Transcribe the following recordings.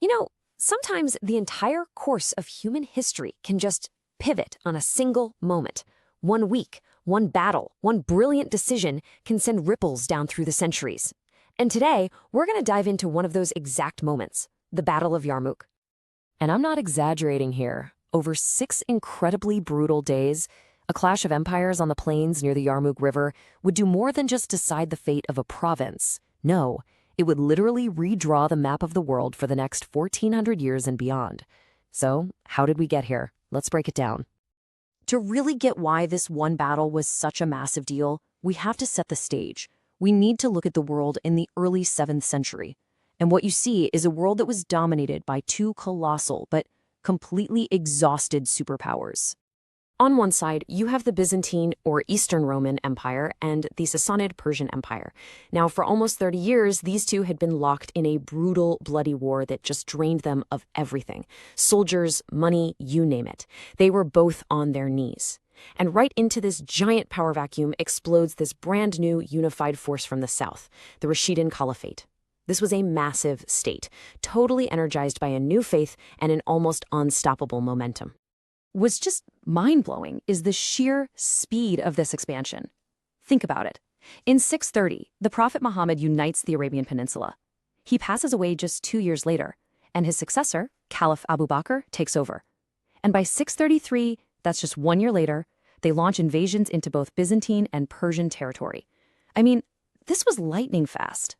You know, sometimes the entire course of human history can just pivot on a single moment. One week, one battle, one brilliant decision can send ripples down through the centuries. And today, we're going to dive into one of those exact moments, the Battle of Yarmouk. And I'm not exaggerating here. Over 6 incredibly brutal days, a clash of empires on the plains near the Yarmouk River would do more than just decide the fate of a province. No, it would literally redraw the map of the world for the next 1,400 years and beyond. So, how did we get here? Let's break it down. To really get why this one battle was such a massive deal, we have to set the stage. We need to look at the world in the early 7th century. And what you see is a world that was dominated by 2 colossal but completely exhausted superpowers. On one side, you have the Byzantine or Eastern Roman Empire and the Sassanid Persian Empire. Now, for almost 30 years, these two had been locked in a brutal, bloody war that just drained them of everything. Soldiers, money, you name it. They were both on their knees. And right into this giant power vacuum explodes this brand new unified force from the south, the Rashidun Caliphate. This was a massive state, totally energized by a new faith and an almost unstoppable momentum. What's just mind-blowing is the sheer speed of this expansion. Think about it. In 630, the Prophet Muhammad unites the Arabian Peninsula. He passes away just 2 years later, and his successor, Caliph Abu Bakr, takes over. And by 633, that's just 1 year later, they launch invasions into both Byzantine and Persian territory. I mean, this was lightning fast.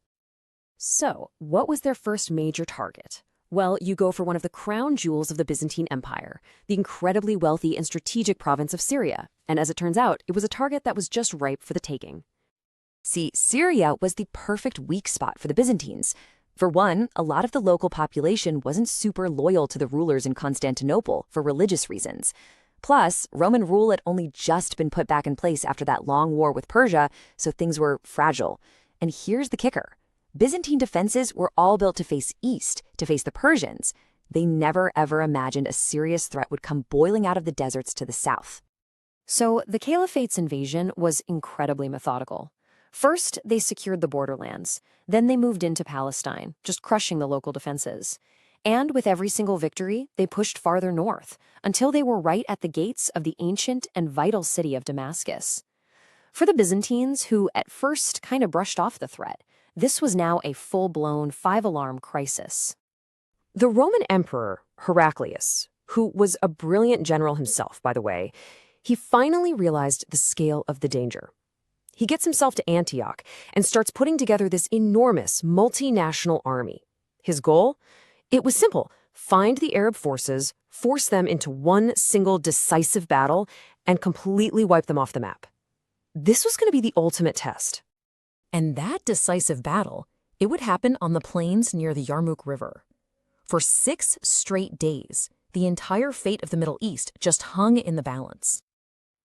So, what was their first major target? Well, you go for one of the crown jewels of the Byzantine Empire, the incredibly wealthy and strategic province of Syria. And as it turns out, it was a target that was just ripe for the taking. See, Syria was the perfect weak spot for the Byzantines. For one, a lot of the local population wasn't super loyal to the rulers in Constantinople for religious reasons. Plus, Roman rule had only just been put back in place after that long war with Persia, so things were fragile. And here's the kicker. Byzantine defenses were all built to face east, to face the Persians. They never ever imagined a serious threat would come boiling out of the deserts to the south. So the Caliphate's invasion was incredibly methodical. First, they secured the borderlands. Then they moved into Palestine, just crushing the local defenses. And with every single victory, they pushed farther north, until they were right at the gates of the ancient and vital city of Damascus. For the Byzantines, who at first kind of brushed off the threat, this was now a full-blown 5-alarm crisis. The Roman emperor, Heraclius, who was a brilliant general himself, by the way, he finally realized the scale of the danger. He gets himself to Antioch and starts putting together this enormous multinational army. His goal? It was simple: find the Arab forces, force them into one single decisive battle, and completely wipe them off the map. This was going to be the ultimate test. And that decisive battle, it would happen on the plains near the Yarmouk River. For 6 straight days, the entire fate of the Middle East just hung in the balance.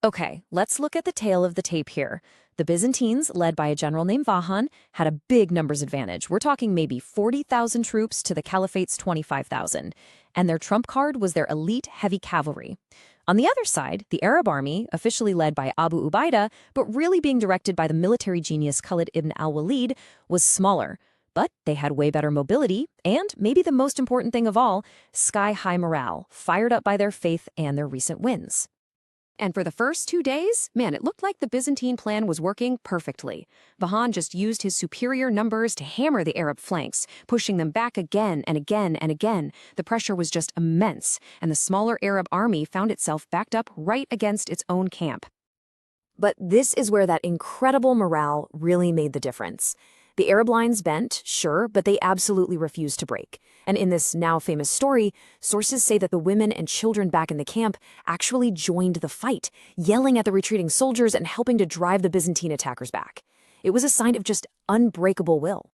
Okay, let's look at the tail of the tape here. The Byzantines, led by a general named Vahan, had a big numbers advantage. We're talking maybe 40,000 troops to the Caliphate's 25,000. And their trump card was their elite heavy cavalry. On the other side, the Arab army, officially led by Abu Ubaidah, but really being directed by the military genius Khalid ibn al-Walid, was smaller. But they had way better mobility, and maybe the most important thing of all, sky-high morale, fired up by their faith and their recent wins. And for the first 2 days, man, it looked like the Byzantine plan was working perfectly. Vahan just used his superior numbers to hammer the Arab flanks, pushing them back again and again and again. The pressure was just immense, and the smaller Arab army found itself backed up right against its own camp. But this is where that incredible morale really made the difference. The Arab lines bent, sure, but they absolutely refused to break. And in this now famous story, sources say that the women and children back in the camp actually joined the fight, yelling at the retreating soldiers and helping to drive the Byzantine attackers back. It was a sign of just unbreakable will.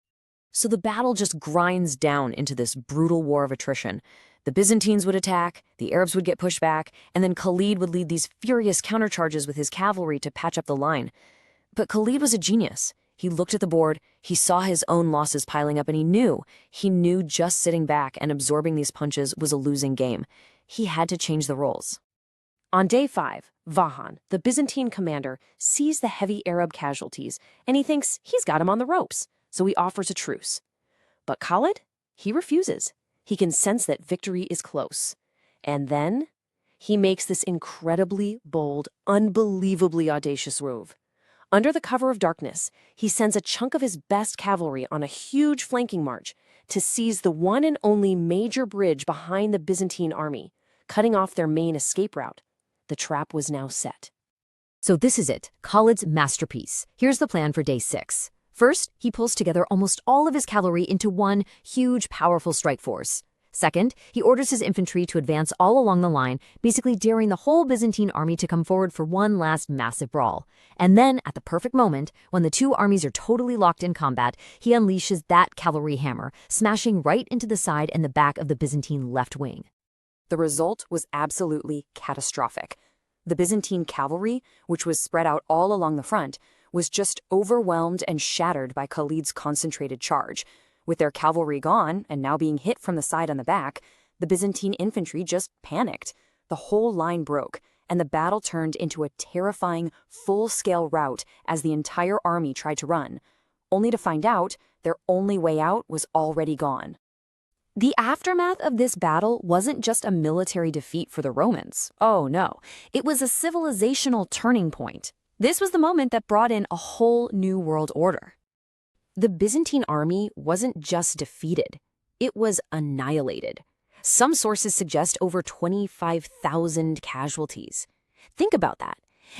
So the battle just grinds down into this brutal war of attrition. The Byzantines would attack, the Arabs would get pushed back, and then Khalid would lead these furious countercharges with his cavalry to patch up the line. But Khalid was a genius. He looked at the board, he saw his own losses piling up, and he knew just sitting back and absorbing these punches was a losing game. He had to change the roles. On day 5, Vahan, the Byzantine commander, sees the heavy Arab casualties, and he thinks he's got him on the ropes, so he offers a truce. But Khalid, he refuses. He can sense that victory is close. And then he makes this incredibly bold, unbelievably audacious move. Under the cover of darkness, he sends a chunk of his best cavalry on a huge flanking march to seize the one and only major bridge behind the Byzantine army, cutting off their main escape route. The trap was now set. So this is it, Khalid's masterpiece. Here's the plan for day 6. First, he pulls together almost all of his cavalry into one huge, powerful strike force. Second, he orders his infantry to advance all along the line, basically daring the whole Byzantine army to come forward for one last massive brawl. And then, at the perfect moment, when the two armies are totally locked in combat, he unleashes that cavalry hammer, smashing right into the side and the back of the Byzantine left wing. The result was absolutely catastrophic. The Byzantine cavalry, which was spread out all along the front, was just overwhelmed and shattered by Khalid's concentrated charge. With their cavalry gone, and now being hit from the side and the back, the Byzantine infantry just panicked. The whole line broke, and the battle turned into a terrifying, full-scale rout as the entire army tried to run, only to find out their only way out was already gone. The aftermath of this battle wasn't just a military defeat for the Romans. Oh no, it was a civilizational turning point. This was the moment that brought in a whole new world order. The Byzantine army wasn't just defeated, it was annihilated. Some sources suggest over 25,000 casualties. Think about that.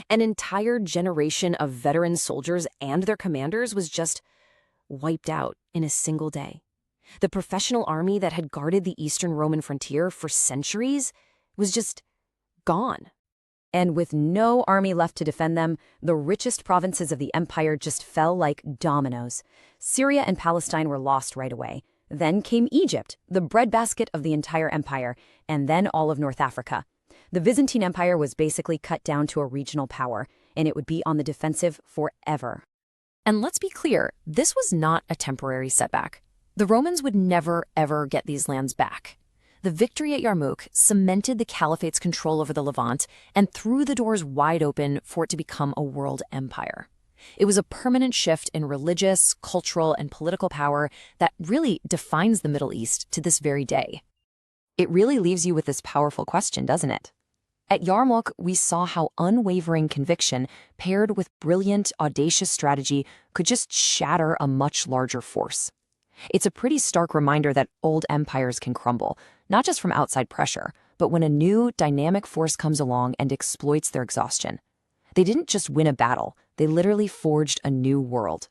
An entire generation of veteran soldiers and their commanders was just wiped out in a single day. The professional army that had guarded the Eastern Roman frontier for centuries was just gone. And with no army left to defend them, the richest provinces of the empire just fell like dominoes. Syria and Palestine were lost right away. Then came Egypt, the breadbasket of the entire empire, and then all of North Africa. The Byzantine Empire was basically cut down to a regional power, and it would be on the defensive forever. And let's be clear, this was not a temporary setback. The Romans would never, ever get these lands back. The victory at Yarmouk cemented the caliphate's control over the Levant and threw the doors wide open for it to become a world empire. It was a permanent shift in religious, cultural, and political power that really defines the Middle East to this very day. It really leaves you with this powerful question, doesn't it? At Yarmouk, we saw how unwavering conviction paired with brilliant, audacious strategy could just shatter a much larger force. It's a pretty stark reminder that old empires can crumble, not just from outside pressure, but when a new, dynamic force comes along and exploits their exhaustion. They didn't just win a battle, they literally forged a new world.